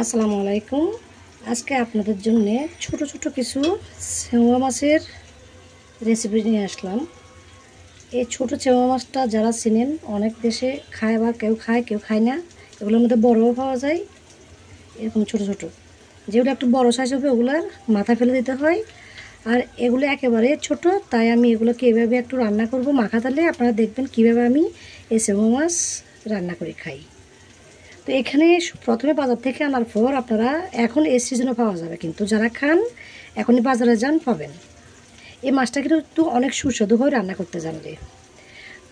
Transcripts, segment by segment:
আসসালামু আলাইকুম। আজকে আপনাদের জন্য ছোট ছোট কিছু চেওয়া মাছের রেসিপি নিয়ে আসলাম। এই ছোট চেওয়া মাছটা যারা চিনেন অনেক দেশে খায়, বা কেউ খায় কেউ খায় না। এগুলোর মধ্যে বড়ও পাওয়া যায়, এরকম ছোট ছোট। যেগুলো একটু বড় সাইজ হবে ওগুলোর মাথা ফেলে দিতে হয়, আর এগুলো একেবারে ছোট। তাই আমি এগুলোকে এভাবে একটু রান্না করব মাখা তেলে। আপনারা দেখবেন কীভাবে আমি এই চেওয়া মাছ রান্না করে খাই। তো এখানে প্রথমে বাজার থেকে আনার পর আপনারা এখন এই সিজনে পাওয়া যাবে, কিন্তু যারা খান এখনই বাজারে যান পাবেন। এই মাছটা কিন্তু অনেক সুস্বাদু হয় রান্না করতে জানলে।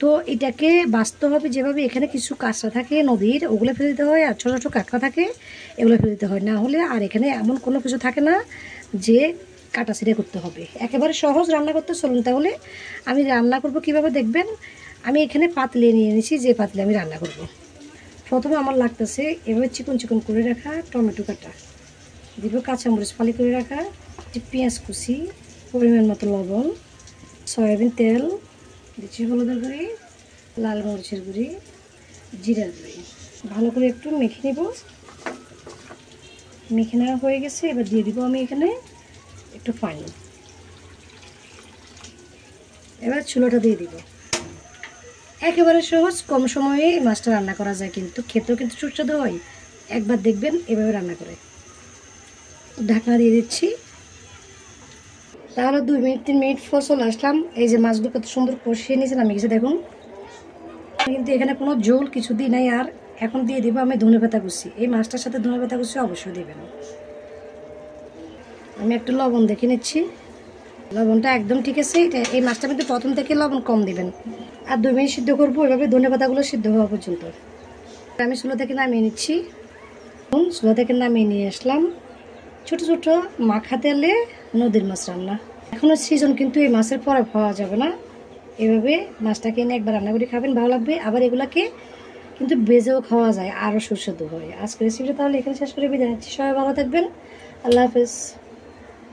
তো এটাকে বাঁচতে হবে যেভাবে, এখানে কিছু কাঁচরা থাকে নদীর, ওগুলো ফেলে দিতে হয়, আর ছোটো ছোটো কাঁকড়া থাকে এগুলো ফেলে দিতে হয়, না হলে আর এখানে এমন কোনো কিছু থাকে না যে কাটা ছিঁড়ে করতে হবে। একেবারে সহজ রান্না করতে। চলুন তাহলে আমি রান্না করব কিভাবে দেখবেন। আমি এখানে পাতলে নিয়ে নিয়েছি, যে পাতলে আমি রান্না করব। প্রথমে আমার লাগতেছে এভাবে চিকন চিকন করে রাখা টমেটো কাটা, দিব কাঁচামরিচ ফালি করে রাখা, পেঁয়াজ কুচি, পরিমাণ মতো লবণ, সয়াবিন তেল দিচ্ছি, হলুদের গুঁড়ি, লাল মরিচের গুঁড়ি, জিরার গুঁড়ি। ভালো করে একটু মেখে নেব। মেখে নেওয়া হয়ে গেছে, এবার দিয়ে দিব আমি এখানে একটু পানি। এবার চুলাটা দিয়ে দিব। একেবারে সহজ, কম সময়ে এই মাছটা রান্না করা যায়, কিন্তু খেতেও কিন্তু সুস্বাদু হয়। একবার দেখবেন এভাবে রান্না করে। ঢাকনা দিয়ে দিচ্ছি। তাহলে 2-3 মিনিট পর চলে আসলাম। এই যে মাছগুলো কত সুন্দর কষিয়ে নিয়েছেন আমি কিছু দেখুন, কিন্তু এখানে কোনো ঝোল কিছু দিই নাই। আর এখন দিয়ে দিব আমি ধনেপাতা কুচি। এই মাছটার সাথে ধনেপাতা কুচি অবশ্যই দেবেন। আমি একটু লবণ দেখে নিচ্ছি, লবণটা একদম ঠিক আছে। এই মাছটা কিন্তু প্রথম থেকে লবণ কম দিবেন। আর 2 মিনিট সিদ্ধ করবো এভাবে, ধনেপাতাগুলো সিদ্ধ হওয়া পর্যন্ত। আমি চুলা থেকে নামিয়ে নিচ্ছি। চুলা থেকে নামিয়ে নিয়ে আসলাম ছোট ছোট মাখা তেলে নদীর মাছ রান্না। এখনও সিজন, কিন্তু এই মাছের পরে পাওয়া যাবে না। এভাবে মাছটাকে এনে একবার রান্না করে খাবেন, ভালো লাগবে। আবার এগুলাকে কিন্তু ভেজেও খাওয়া যায়, আরও সুস্বাদু হয়। আজকের রেসিপিটা তাহলে এখানে শেষ করে বিদায় নিচ্ছি। সবাই ভালো থাকবেন। আল্লাহ হাফেজ।